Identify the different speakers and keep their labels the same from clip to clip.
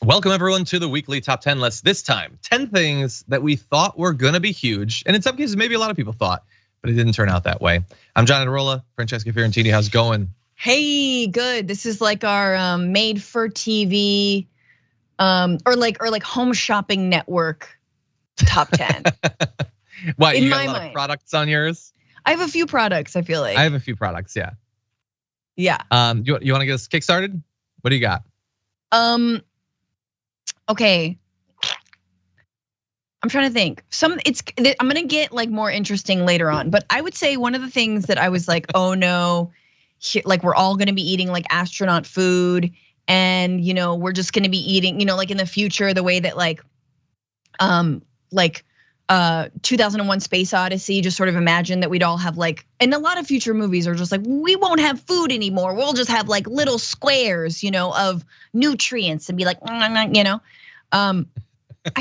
Speaker 1: Welcome everyone to the weekly top 10 list. This time, 10 things that we thought were gonna be huge. And in some cases, maybe a lot of people thought, but it didn't turn out that way. I'm Iadarola, Francesca Fiorentini, how's it going?
Speaker 2: Hey, good. This is like our made for TV or like home shopping network top 10.
Speaker 1: What, you got a lot of products on yours?
Speaker 2: I have a few products, I feel like.
Speaker 1: I have a few products, yeah.
Speaker 2: Yeah.
Speaker 1: You wanna get us kickstarted? What do you got?
Speaker 2: Okay. I'm trying to think. I'm gonna get like more interesting later on, but I would say one of the things that I was like, oh no, like we're all gonna be eating like astronaut food, and we're just gonna be eating, like in the future, the way that like 2001 Space Odyssey just sort of imagined that we'd all have like, and a lot of future movies are just like, we won't have food anymore. We'll just have like little squares, of nutrients and be like, I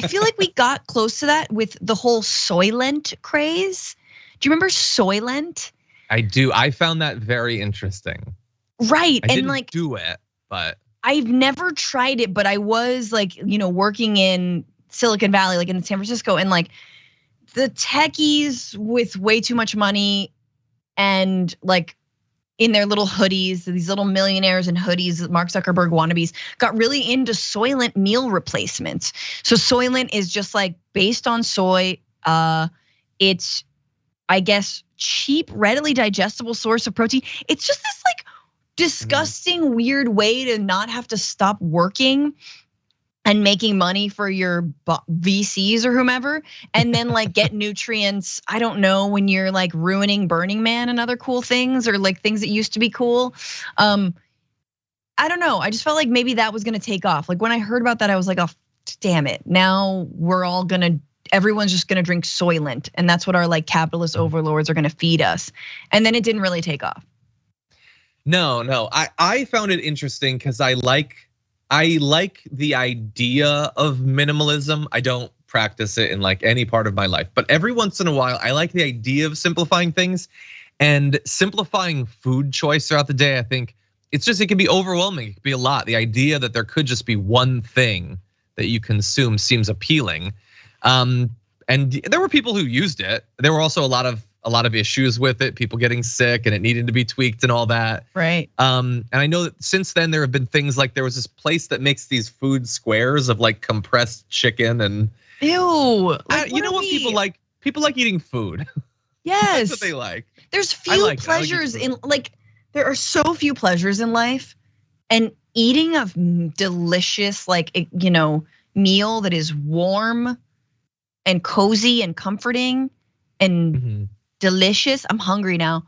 Speaker 2: feel like we got close to that with the whole Soylent craze. Do you remember Soylent?
Speaker 1: I do. I found that very interesting.
Speaker 2: Right,
Speaker 1: I didn't do it, but
Speaker 2: I've never tried it, but I was like, working in Silicon Valley, like in San Francisco, and like the techies with way too much money and like in their little hoodies, these little millionaires in hoodies, Mark Zuckerberg wannabes, got really into Soylent meal replacements. So Soylent is just like based on soy. It's, I guess, cheap, readily digestible source of protein. It's just this like disgusting, weird way to not have to stop working and making money for your VCs or whomever, and then like get nutrients. I don't know, when you're like ruining Burning Man and other cool things, or like things that used to be cool. I don't know. I just felt like maybe that was gonna take off. Like when I heard about that, I was like, oh, damn it. Now everyone's just gonna drink Soylent, and that's what our like capitalist overlords are gonna feed us. And then it didn't really take off.
Speaker 1: No. I found it interesting because I like the idea of minimalism. I don't practice it in like any part of my life, but every once in a while, I like the idea of simplifying things and simplifying food choice throughout the day. I think it can be overwhelming. It can be a lot. The idea that there could just be one thing that you consume seems appealing. And there were people who used it. There were also a lot of issues with it, people getting sick and it needed to be tweaked and all that.
Speaker 2: Right.
Speaker 1: And I know that since then there have been things like there was this place that makes these food squares of like compressed chicken and
Speaker 2: ew.
Speaker 1: You know what people like? People like eating food.
Speaker 2: Yes.
Speaker 1: That's what they like.
Speaker 2: There's few pleasures in like, there are so few pleasures in life, and eating a delicious like meal that is warm and cozy and comforting and delicious. I'm hungry now.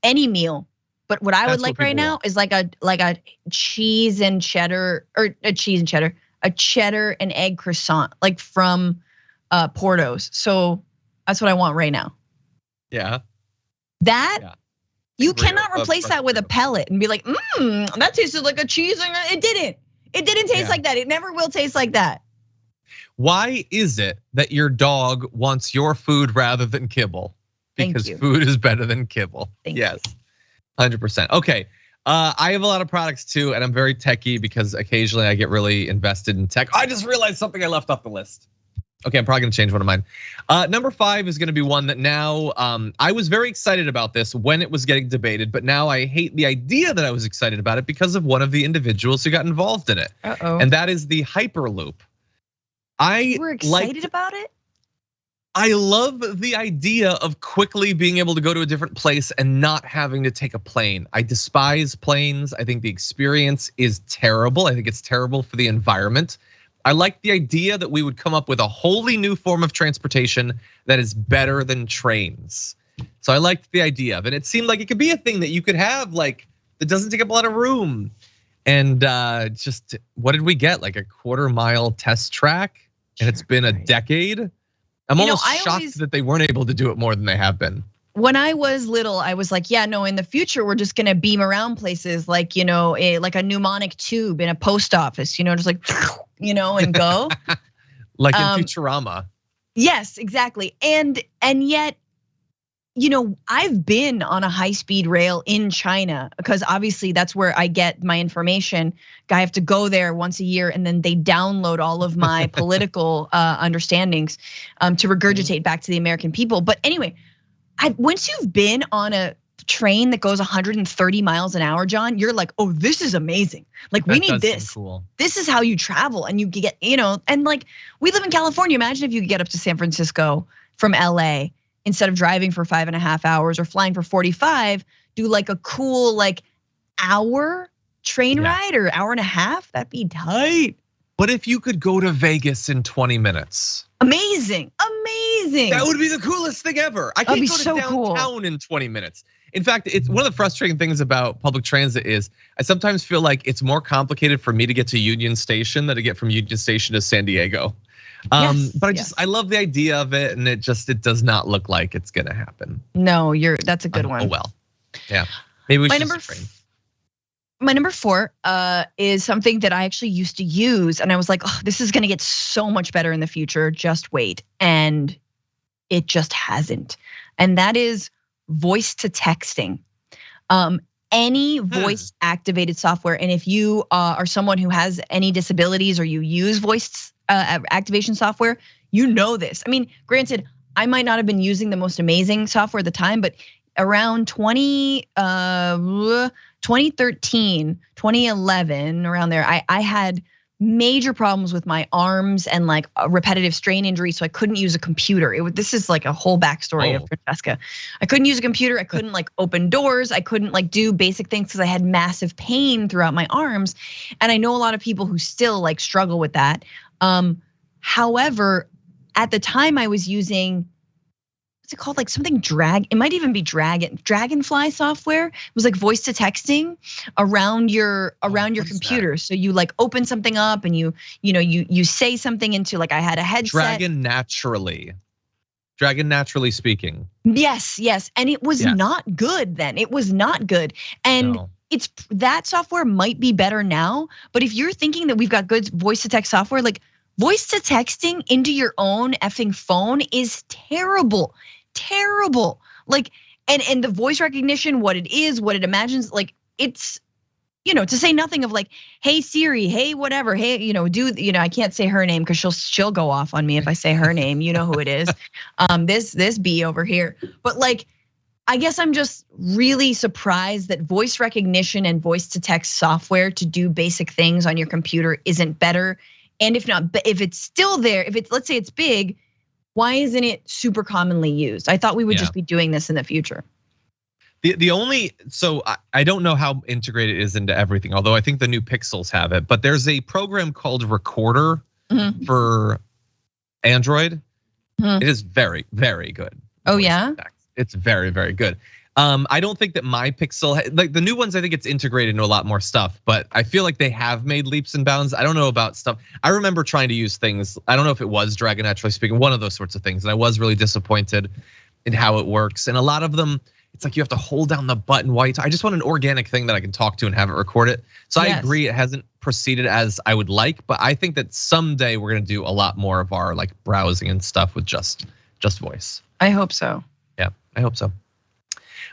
Speaker 2: Any meal, but what I would like right now is like a cheese and cheddar, or a cheddar and egg croissant, like from Porto's. So that's what I want right now.
Speaker 1: Yeah.
Speaker 2: You cannot replace that with a pellet and be like, that tasted like a cheese. It didn't taste like that. It never will taste like that.
Speaker 1: Why is it that your dog wants your food rather than kibble? Because food is better than kibble. Yes, 100%. Okay, I have a lot of products too, and I'm very techie because occasionally I get really invested in tech. I just realized something I left off the list. Okay, I'm probably gonna change one of mine. Number 5 is gonna be one that now, I was very excited about this when it was getting debated, but now I hate the idea that I was excited about it because of one of the individuals who got involved in it. And that is the Hyperloop.
Speaker 2: You were excited about it?
Speaker 1: I love the idea of quickly being able to go to a different place and not having to take a plane. I despise planes. I think the experience is terrible. I think it's terrible for the environment. I like the idea that we would come up with a wholly new form of transportation that is better than trains. So I liked the idea of it. It seemed like it could be a thing that you could have like that doesn't take up a lot of room. And just what did we get? Like a quarter-mile test track, and it's been a decade. I'm almost shocked that they weren't able to do it more than they have been.
Speaker 2: When I was little, I was like, yeah, no, in the future, we're just gonna beam around places like, like a mnemonic tube in a post office, just like, and go.
Speaker 1: Like in Futurama.
Speaker 2: Yes, exactly. And yet I've been on a high-speed rail in China because obviously that's where I get my information. I have to go there once a year, and then they download all of my political understandings to regurgitate back to the American people. But anyway, once you've been on a train that goes 130 miles an hour, John, you're like, oh, this is amazing. Like, we need this.
Speaker 1: Cool.
Speaker 2: This is how you travel, and you get, and like, we live in California. Imagine if you could get up to San Francisco from LA. Instead of driving for 5.5 hours or flying for 45, do like a cool hour train ride or hour and a half. That'd be tight.
Speaker 1: But if you could go to Vegas in 20 minutes.
Speaker 2: Amazing.
Speaker 1: That would be the coolest thing ever. I can't go to downtown in 20 minutes. In fact, it's one of the frustrating things about public transit is I sometimes feel like it's more complicated for me to get to Union Station than to get from Union Station to San Diego. But I love the idea of it, and it does not look like it's gonna happen.
Speaker 2: No, that's a good one.
Speaker 1: Oh well, yeah. Maybe we should.
Speaker 2: My number 4 is something that I actually used to use, and I was like, oh, this is gonna get so much better in the future. Just wait, and it just hasn't. And that is voice to texting. Any voice activated software, and if you are someone who has any disabilities or you use voice activation software, this. I mean, granted, I might not have been using the most amazing software at the time, but around 2013, 2011, around there, I had major problems with my arms and like a repetitive strain injury, so I couldn't use a computer. This is like a whole backstory of Francesca. I couldn't use a computer. I couldn't like open doors. I couldn't like do basic things because I had massive pain throughout my arms. And I know a lot of people who still like struggle with that. However, at the time I was using, what's it called? Like something it might even be Dragonfly software. It was like voice to texting around your computer. So you like open something up and you say something into, like, I had a headset.
Speaker 1: Dragon Naturally Speaking.
Speaker 2: Yes. And it was not good then. It was not good. And it's that software might be better now, but if you're thinking that we've got good voice to text software, like voice to texting into your own effing phone is terrible. Like, and the voice recognition, what it is, what it imagines, like it's, to say nothing of like, hey Siri, hey whatever, hey, I can't say her name because she'll go off on me if I say her name. You know who it is. This bee over here. But like, I guess I'm just really surprised that voice recognition and voice to text software to do basic things on your computer isn't better. And if it's still there, let's say it's big, why isn't it super commonly used? I thought we would just be doing this in the future.
Speaker 1: So I don't know how integrated it is into everything, although I think the new Pixels have it, but there's a program called Recorder for Android. It is very, very good.
Speaker 2: Oh yeah?
Speaker 1: It's very, very good. I don't think that my Pixel, like the new ones, I think it's integrated into a lot more stuff, but I feel like they have made leaps and bounds. I don't know about stuff. I remember trying to use things, I don't know if it was Dragon Naturally Speaking, one of those sorts of things, and I was really disappointed in how it works. And a lot of them, it's like you have to hold down the button while you talk. I just want an organic thing that I can talk to and have it record it. So I agree, it hasn't proceeded as I would like, but I think that someday we're gonna do a lot more of our like browsing and stuff with just voice.
Speaker 2: I hope so.
Speaker 1: Yeah, I hope so.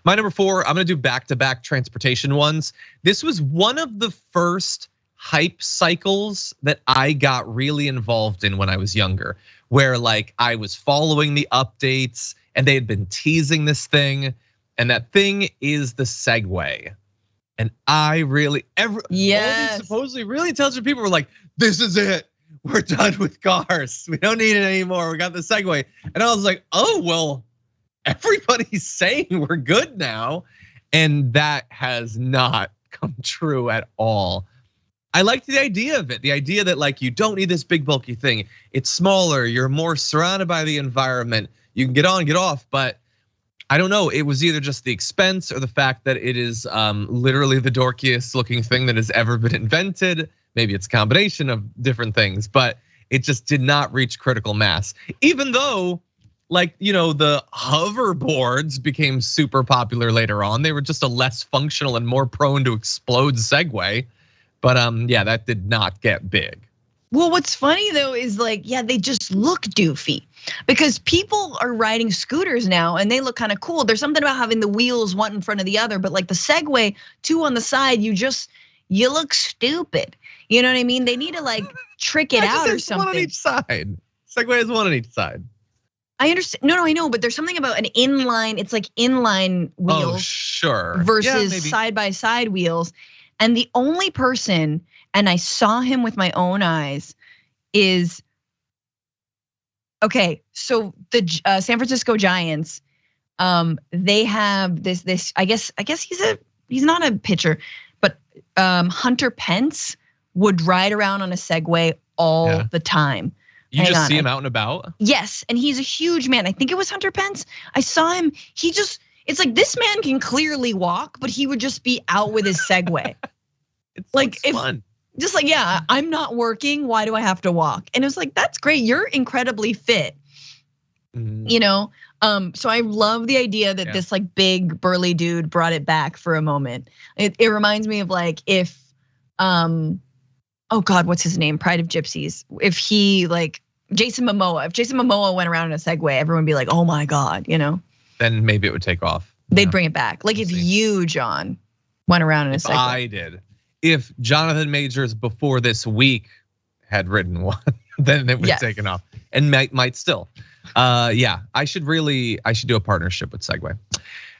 Speaker 1: My number 4, I'm gonna do back-to-back transportation ones. This was one of the first hype cycles that I got really involved in when I was younger, where like I was following the updates and they had been teasing this thing, and that thing is the Segway. And I really, all these supposedly really intelligent people were like, this is it. We're done with cars. We don't need it anymore. We got the Segway. And I was like, oh, well, everybody's saying we're good now. And that has not come true at all. I liked the idea of it. The idea that like, you don't need this big bulky thing. It's smaller, you're more surrounded by the environment. You can get on, get off, but I don't know, it was either just the expense or the fact that it is literally the dorkiest looking thing that has ever been invented. Maybe it's a combination of different things, but it just did not reach critical mass. Even though, like, the hoverboards became super popular later on. They were just a less functional and more prone to explode Segway. But yeah, that did not get big.
Speaker 2: Well, what's funny though is like, yeah, they just look doofy because people are riding scooters now and they look kind of cool. There's something about having the wheels one in front of the other, but like the Segway, two on the side, you look stupid. You know what I mean? They need to like trick it out or something.
Speaker 1: One on each side. Segway is one on each side.
Speaker 2: I understand. No, I know, but there's something about an inline. It's like inline wheels,
Speaker 1: oh, sure,
Speaker 2: versus side by side wheels. And the only person, and I saw him with my own eyes, is okay. So the San Francisco Giants, they have this. I guess he's not a pitcher, but Hunter Pence would ride around on a Segway all the time.
Speaker 1: You just see him out and about?
Speaker 2: Yes, and he's a huge man. I think it was Hunter Pence. I saw him. It's like this man can clearly walk, but he would just be out with his Segway.
Speaker 1: It's like fun.
Speaker 2: Just like, yeah, I'm not working. Why do I have to walk? And it was like, that's great. You're incredibly fit. You know, so I love the idea that this like big burly dude brought it back for a moment. It reminds me of like if, oh God, what's his name? Pride of Gypsies. If he like Jason Momoa went around in a Segway, everyone would be like, oh my God, you know?
Speaker 1: Then maybe it would take off.
Speaker 2: They'd bring it back. Like if you, John, went around in a Segway.
Speaker 1: I did. If Jonathan Majors before this week had ridden one, then it would have taken off and might still. Yeah, I should do a partnership with Segway.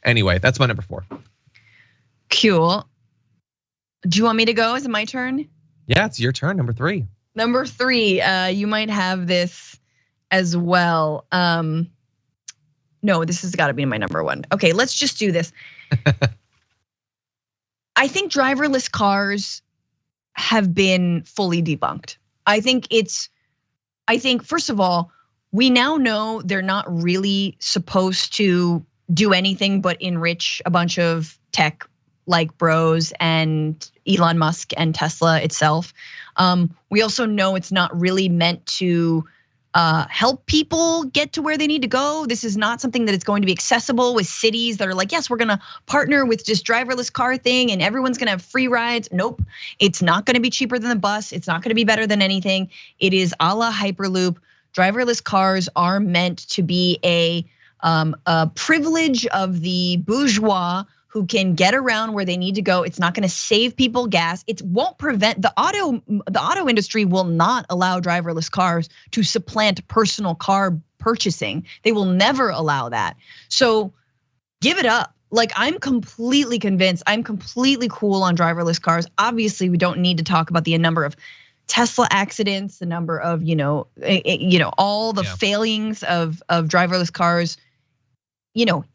Speaker 1: Anyway, that's my number 4.
Speaker 2: Cool. Do you want me to go? Is it my turn?
Speaker 1: Yeah, it's your turn, number 3.
Speaker 2: Number 3, you might have this as well. No, this has got to be my number 1. Okay, let's just do this. I think driverless cars have been fully debunked. I think first of all, we now know they're not really supposed to do anything but enrich a bunch of tech like bros and Elon Musk and Tesla itself. We also know it's not really meant to help people get to where they need to go. This is not something that is going to be accessible with cities that are like, yes, we're gonna partner with this driverless car thing and everyone's gonna have free rides. Nope, it's not gonna be cheaper than the bus. It's not gonna be better than anything. It is a la Hyperloop. Driverless cars are meant to be a privilege of the bourgeois who can get around where they need to go. It's not gonna save people gas. It won't prevent the auto industry will not allow driverless cars to supplant personal car purchasing. They will never allow that. So give it up. Like I'm completely convinced, I'm completely cool on driverless cars. Obviously, we don't need to talk about the number of Tesla accidents, the number of, all the failings of driverless cars,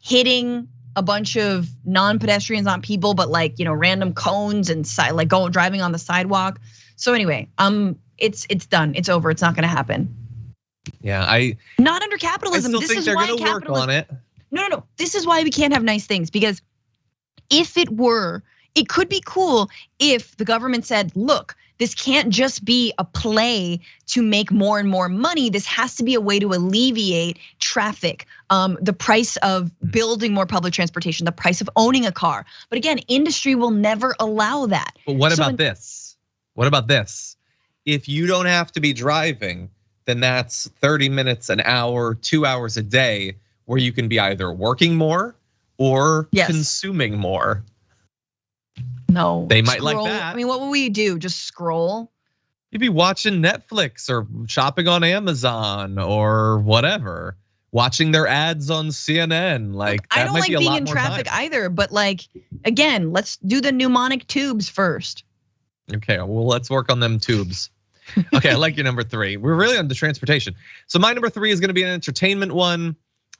Speaker 2: hitting a bunch of non-pedestrians, not people, but like, random cones and like driving on the sidewalk. So anyway, it's done. It's over. It's not gonna happen.
Speaker 1: Yeah,
Speaker 2: not under capitalism.
Speaker 1: I still think they're gonna work on it.
Speaker 2: No. This is why we can't have nice things, because if it could be cool if the government said, look, this can't just be a play to make more and more money. This has to be a way to alleviate traffic, the price of building more public transportation, the price of owning a car. But again, industry will never allow that.
Speaker 1: But what about this? What about this? If you don't have to be driving, then that's 30 minutes, an hour, 2 hours a day where you can be either working more or consuming more.
Speaker 2: No,
Speaker 1: they might like that.
Speaker 2: I mean, what would we do? Just scroll?
Speaker 1: You'd be watching Netflix or shopping on Amazon or whatever, watching their ads on CNN. Like that
Speaker 2: I don't
Speaker 1: might
Speaker 2: like
Speaker 1: be a
Speaker 2: being
Speaker 1: lot
Speaker 2: in
Speaker 1: more
Speaker 2: traffic
Speaker 1: time.
Speaker 2: either. But like, again, let's do the mnemonic tubes first.
Speaker 1: Okay, well, let's work on them tubes. Okay, I like your number 3. We're really on the transportation. So my number 3 is gonna be an entertainment one.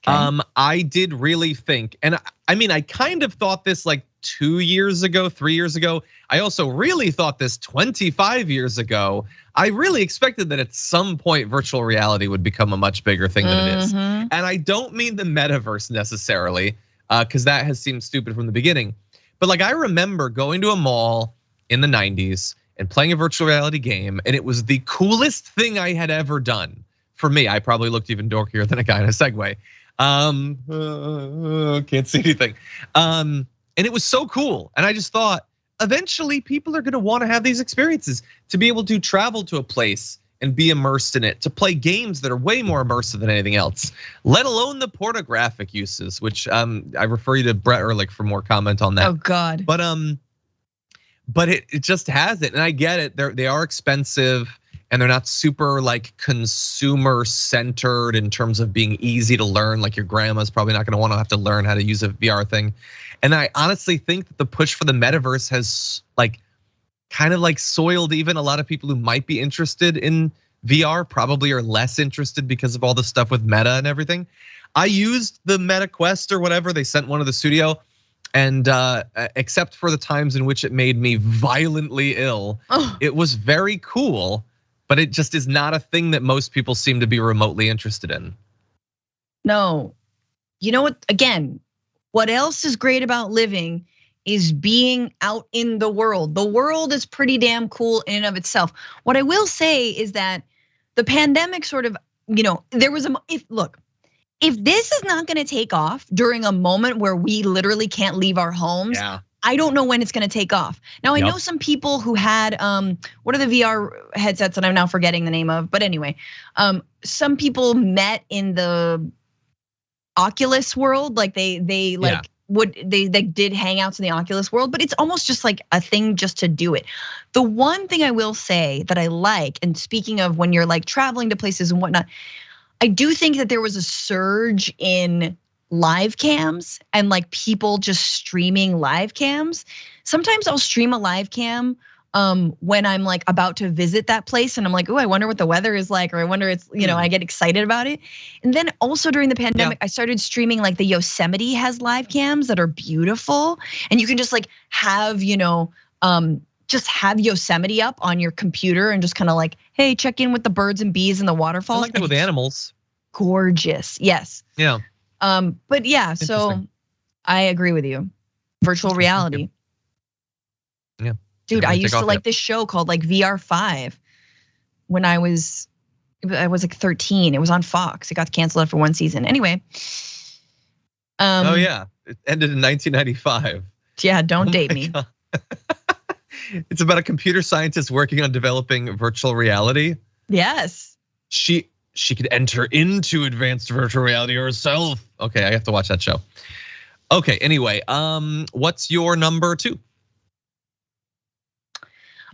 Speaker 1: Okay. I did really think, and I mean, I kind of thought this like 2 years ago, 3 years ago. I also really thought this 25 years ago. I really expected that at some point virtual reality would become a much bigger thing than it is. And I don't mean the metaverse necessarily, because that has seemed stupid from the beginning. But like I remember going to a mall in the 90s and playing a virtual reality game, and it was the coolest thing I had ever done. For me, I probably looked even dorkier than a guy in a Segway. Can't see anything. And it was so cool. And I just thought, eventually people are gonna wanna have these experiences to be able to travel to a place and be immersed in it, to play games that are way more immersive than anything else, let alone the pornographic uses, which I refer you to Brett Ehrlich for more comment on that.
Speaker 2: Oh God.
Speaker 1: But it just has it, and I get it. They are expensive, and they're not super like consumer centered in terms of being easy to learn. Like your grandma's probably not gonna wanna have to learn how to use a VR thing. And I honestly think that the push for the metaverse has like kind of like soiled even a lot of people who might be interested in VR, probably are less interested because of all the stuff with Meta and everything. I used the Meta Quest or whatever, they sent one to the studio. And except for the times in which it made me violently ill, it was very cool, but it just is not a thing that most people seem to be remotely interested in.
Speaker 2: No, you know what, again, what else is great about living is being out in the world. The world is pretty damn cool in and of itself. What I will say is that the pandemic sort of, there was if this is not gonna take off during a moment where we literally can't leave our homes, I don't know when it's gonna take off. Now I know some people who had, what are the VR headsets that I'm now forgetting the name of, but anyway, some people met in the Oculus world, like they did hangouts in the Oculus world, but it's almost just like a thing just to do it. The one thing I will say that I like, and speaking of when you're like traveling to places and whatnot, I do think that there was a surge in live cams and like people just streaming live cams. Sometimes I'll stream a live cam when I'm like about to visit that place and I'm like, oh, I wonder what the weather is like, or I wonder it's, I get excited about it. And then also during the pandemic, I started streaming like the Yosemite has live cams that are beautiful. And you can just like have, just have Yosemite up on your computer and just kind of like, hey, check in with the birds and bees and the waterfalls.
Speaker 1: I like that with animals.
Speaker 2: Gorgeous, yes.
Speaker 1: Yeah.
Speaker 2: But yeah, so I agree with you. Virtual reality.
Speaker 1: Yeah.
Speaker 2: Dude, I used to like this show called like VR5 when I was like 13. It was on Fox. It got canceled after one season. Anyway.
Speaker 1: Oh yeah, it ended in 1995.
Speaker 2: Yeah, don't date me.
Speaker 1: It's about a computer scientist working on developing virtual reality.
Speaker 2: Yes.
Speaker 1: She could enter into advanced virtual reality herself. Okay, I have to watch that show. Okay, anyway, what's your number 2?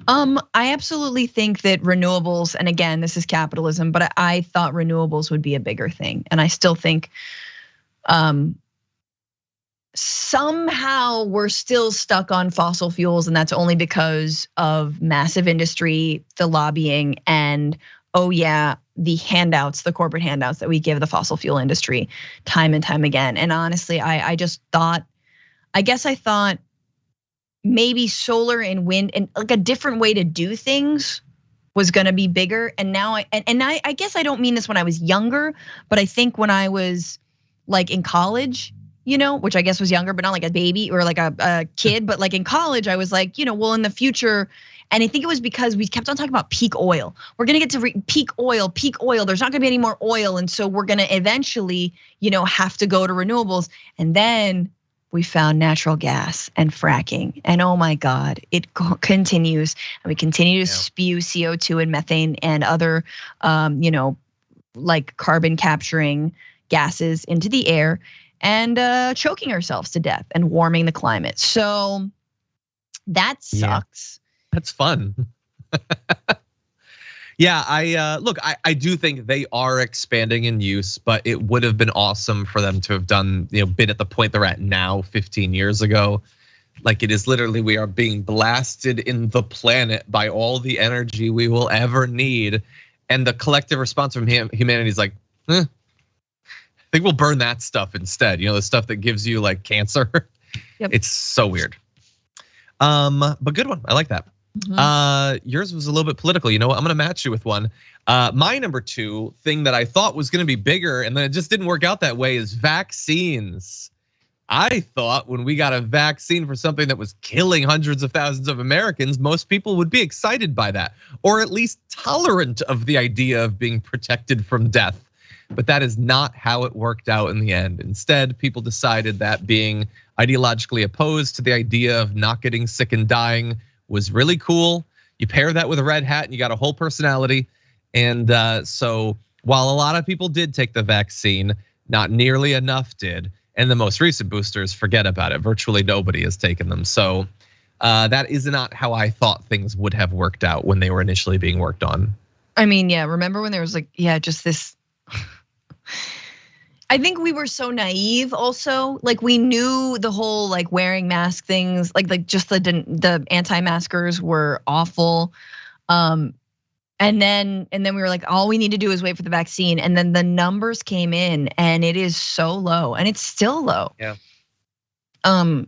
Speaker 2: I absolutely think that renewables, and again, this is capitalism, but I thought renewables would be a bigger thing. And I still think somehow we're still stuck on fossil fuels, and that's only because of massive industry, the lobbying, and the handouts, the corporate handouts that we give the fossil fuel industry time and time again. And honestly, I thought maybe solar and wind and like a different way to do things was gonna be bigger. And now I guess I don't mean this when I was younger, but I think when I was like in college, which I guess was younger, but not like a baby or like a kid, but like in college, I was like, well, in the future, and I think it was because we kept on talking about peak oil. We're gonna get to peak oil. There's not gonna be any more oil, and so we're gonna eventually, have to go to renewables. And then we found natural gas and fracking, and oh my God, it continues, and we continue to spew CO2 and methane and other, like carbon capturing gases into the air, and choking ourselves to death and warming the climate. So that sucks.
Speaker 1: That's fun. Yeah, I do think they are expanding in use, but it would have been awesome for them to have done, been at the point they're at now 15 years ago. Like it is literally, we are being blasted in the planet by all the energy we will ever need. And the collective response from humanity is like, I think we'll burn that stuff instead. The stuff that gives you like cancer. Yep. It's so weird. But good one, I like that. Mm-hmm. Yours was a little bit political. You know what? I'm gonna match you with one. My number 2 thing that I thought was gonna be bigger, and then it just didn't work out that way, is vaccines. I thought when we got a vaccine for something that was killing hundreds of thousands of Americans, most people would be excited by that, or at least tolerant of the idea of being protected from death. But that is not how it worked out in the end. Instead, people decided that being ideologically opposed to the idea of not getting sick and dying was really cool. You pair that with a red hat and you got a whole personality. And so while a lot of people did take the vaccine, not nearly enough did. And the most recent boosters, forget about it. Virtually nobody has taken them. So that is not how I thought things would have worked out when they were initially being worked on.
Speaker 2: I mean, yeah, remember when there was like, yeah, just this. I think we were so naive also. Like we knew the whole like wearing mask things, like just the anti-maskers were awful. And then we were like, all we need to do is wait for the vaccine. And then the numbers came in and it is so low and it's still low.
Speaker 1: Yeah.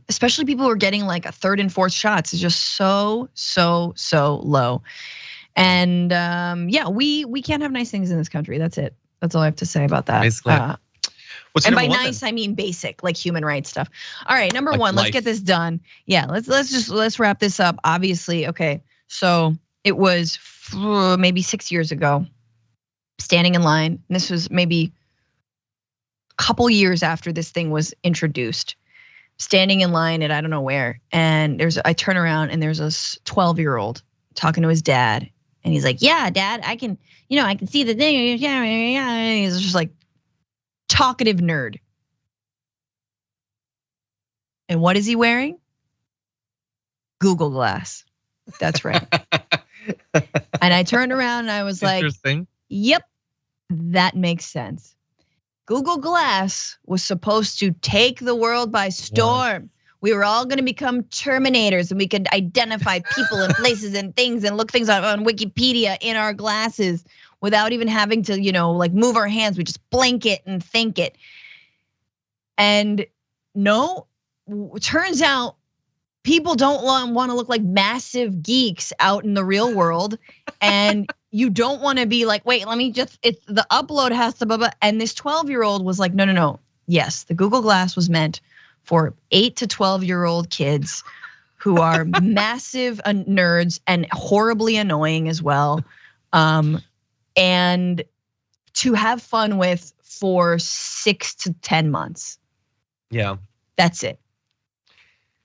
Speaker 2: Especially people who are getting like a third and fourth shots is just so low. And yeah, we can't have nice things in this country. That's it. That's all I have to say about that.
Speaker 1: Basically.
Speaker 2: And by nice, I mean basic, like human rights stuff. All right, number one, let's get this done. Yeah, let's wrap this up. Obviously, okay. So it was maybe 6 years ago, standing in line. And this was maybe a couple years after this thing was introduced. Standing in line at I don't know where, and I turn around and there's a 12-year-old talking to his dad, and he's like, "Yeah, Dad, I can see the thing." Yeah, he's just like talkative nerd. And what is he wearing? Google Glass. That's right. And I turned around and I was like, yep, that makes sense. Google Glass was supposed to take the world by storm. We were all gonna become Terminators and we could identify people and places and things and look things on Wikipedia in our glasses without even having to, like move our hands. We just blink it and think it. And no, turns out people don't want to look like massive geeks out in the real world. And you don't want to be like, wait, let me just, it's the upload has to blah, blah. And this 12-year-old was like, no. Yes, the Google Glass was meant for 8 to 12-year-old kids who are massive nerds and horribly annoying as well. And to have fun with for 6 to 10 months.
Speaker 1: Yeah.
Speaker 2: That's it.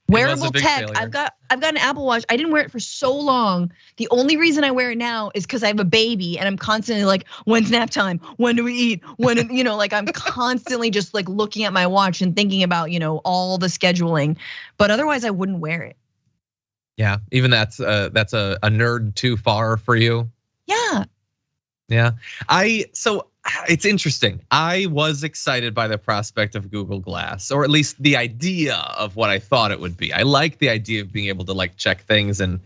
Speaker 2: Wearable tech. Failure. I've got an Apple Watch. I didn't wear it for so long. The only reason I wear it now is because I have a baby and I'm constantly like, when's nap time? When do we eat? Like I'm constantly just like looking at my watch and thinking about, all the scheduling. But otherwise I wouldn't wear it.
Speaker 1: Yeah, even that's a nerd too far for you.
Speaker 2: Yeah.
Speaker 1: Yeah, so it's interesting. I was excited by the prospect of Google Glass, or at least the idea of what I thought it would be. I like the idea of being able to like check things and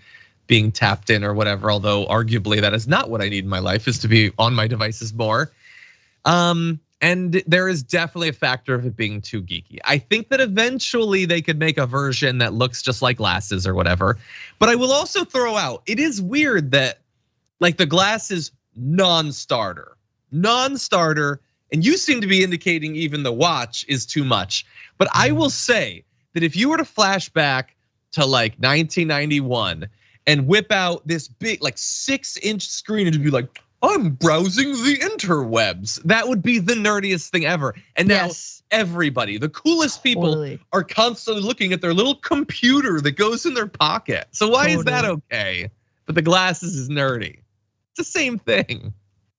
Speaker 1: being tapped in or whatever, although arguably that is not what I need in my life, is to be on my devices more. And there is definitely a factor of it being too geeky. I think that eventually they could make a version that looks just like glasses or whatever. But I will also throw out, it is weird that like the glasses non-starter, and you seem to be indicating even the watch is too much. But I will say that if you were to flash back to like 1991 and whip out this big like 6-inch screen and to be like, I'm browsing the interwebs, that would be the nerdiest thing ever. And now everybody, the coolest people are constantly looking at their little computer that goes in their pocket. So why is that okay? But the glasses is nerdy. It's the same thing.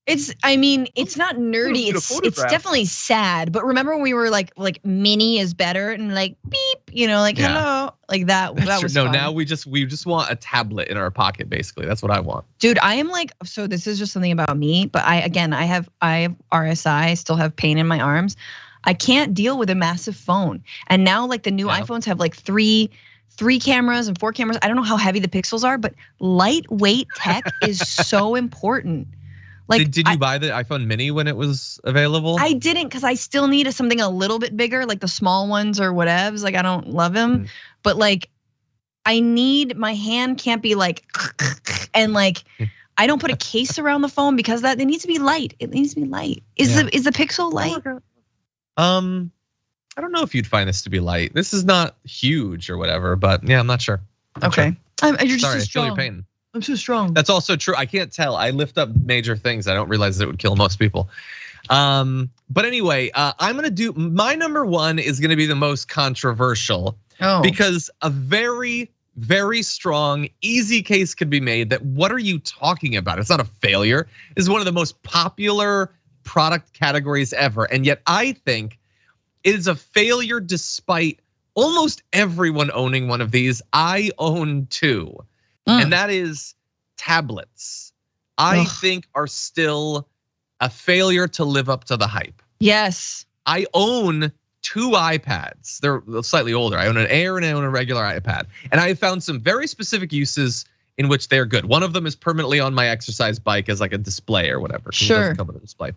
Speaker 2: It's not nerdy. It's definitely sad. But remember when we were like mini is better and like beep, hello, like that. That was
Speaker 1: no. Fun. Now we just want a tablet in our pocket. Basically, that's what I want.
Speaker 2: Dude, I am like, so this is just something about me. But I have RSI. I still have pain in my arms. I can't deal with a massive phone. And now like the new iPhones have like three cameras and 4 cameras. I don't know how heavy the pixels are, but lightweight tech is so important. Like,
Speaker 1: did you buy the iPhone mini when it was available?
Speaker 2: I didn't, because I still need something a little bit bigger, like the small ones or whatevs. Like I don't love them, but like I need, my hand can't be like, and like I don't put a case around the phone because that it needs to be light. It needs to be light. Is the Pixel light?
Speaker 1: I don't know if you'd find this to be light. This is not huge or whatever, but yeah, I'm not sure.
Speaker 2: Okay. You're just
Speaker 1: sorry,
Speaker 2: so strong.
Speaker 1: I feel your pain.
Speaker 2: I'm so strong.
Speaker 1: That's also true. I can't tell. I lift up major things. I don't realize that it would kill most people. But anyway, I'm gonna do, my number one is gonna be the most controversial because a very very strong, easy case could be made that what are you talking about? It's not a failure. It's one of the most popular product categories ever. And yet I think it is a failure despite almost everyone owning one of these. I own two, and that is tablets. I think are still a failure to live up to the hype.
Speaker 2: Yes.
Speaker 1: I own two iPads. They're slightly older. I own an Air and I own a regular iPad. And I have found some very specific uses in which they're good. One of them is permanently on my exercise bike as like a display or whatever.
Speaker 2: Sure.
Speaker 1: It doesn't come with a display.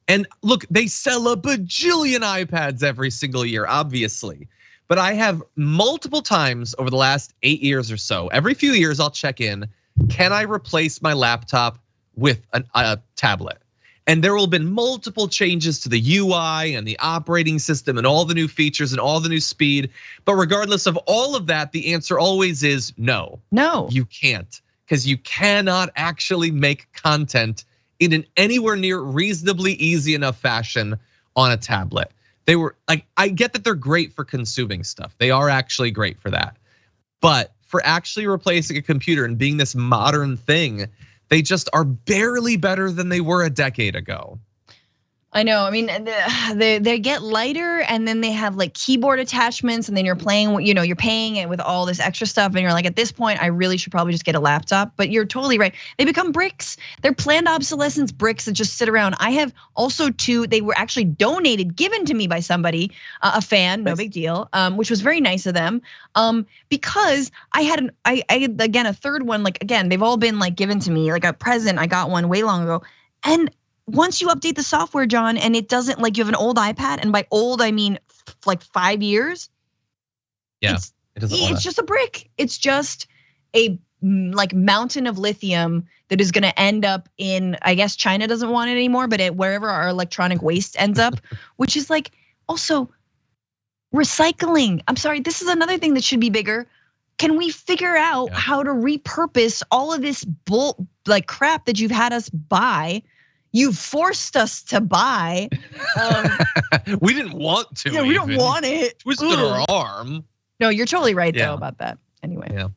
Speaker 1: And look, they sell a bajillion iPads every single year, obviously. But I have multiple times over the last 8 years or so, every few years I'll check in, can I replace my laptop with a tablet? And there will have been multiple changes to the UI and the operating system and all the new features and all the new speed. But regardless of all of that, the answer always is no.
Speaker 2: No.
Speaker 1: You can't, because you cannot actually make content in an anywhere near reasonably easy enough fashion on a tablet. They were like, I get that they're great for consuming stuff. They are actually great for that. But for actually replacing a computer and being this modern thing, they just are barely better than they were a decade ago.
Speaker 2: I know. I mean, they get lighter, and then they have like keyboard attachments, and then you're playing, you're paying it with all this extra stuff, and you're like, at this point, I really should probably just get a laptop. But you're totally right. They become bricks. They're planned obsolescence bricks that just sit around. I have also two. They were actually donated, given to me by somebody, a fan, no big deal, which was very nice of them. Because I had again a third one. Like again, they've all been like given to me like a present. I got one way long ago, and once you update the software, John, and it doesn't, like, you have an old iPad, and by old I mean like 5 years.
Speaker 1: Yeah,
Speaker 2: it's just a brick. It's just a like mountain of lithium that is going to end up in, I guess China doesn't want it anymore, but wherever our electronic waste ends up, which is like also recycling. I'm sorry, this is another thing that should be bigger. Can we figure out how to repurpose all of this like crap that you've had us buy? You forced us to buy.
Speaker 1: We didn't want to.
Speaker 2: Yeah, we don't want it.
Speaker 1: Twisted our arm.
Speaker 2: No, you're totally right though about that. Anyway.
Speaker 1: Yeah.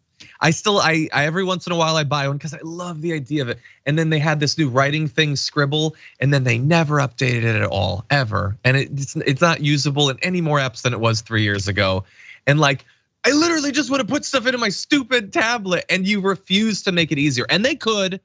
Speaker 1: I every once in a while I buy one because I love the idea of it. And then they had this new writing thing, Scribble, and then they never updated it at all, ever. And it's not usable in any more apps than it was 3 years ago. And like, I literally just want to put stuff into my stupid tablet, and you refuse to make it easier. And they could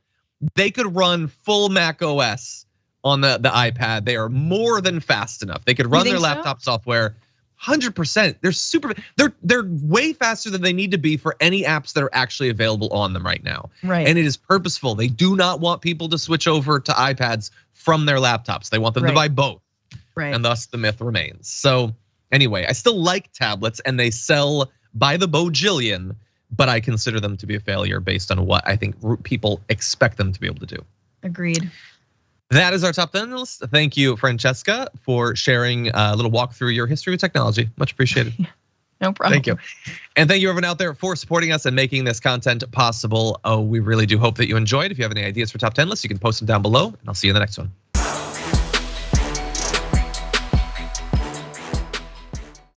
Speaker 1: run full Mac OS on the iPad. They are more than fast enough. They could run their laptop software 100%. They're way faster than they need to be for any apps that are actually available on them right now.
Speaker 2: Right.
Speaker 1: And it is purposeful. They do not want people to switch over to iPads from their laptops. They want them to buy both.
Speaker 2: Right.
Speaker 1: And thus the myth remains. So anyway, I still like tablets, and they sell by the bojillion, but I consider them to be a failure based on what I think people expect them to be able to do.
Speaker 2: Agreed.
Speaker 1: That is our top 10 list. Thank you, Francesca, for sharing a little walk through your history with technology. Much appreciated.
Speaker 2: No problem.
Speaker 1: Thank you. And thank you everyone out there for supporting us and making this content possible. We really do hope that you enjoyed. If you have any ideas for top 10 lists, you can post them down below, and I'll see you in the next one.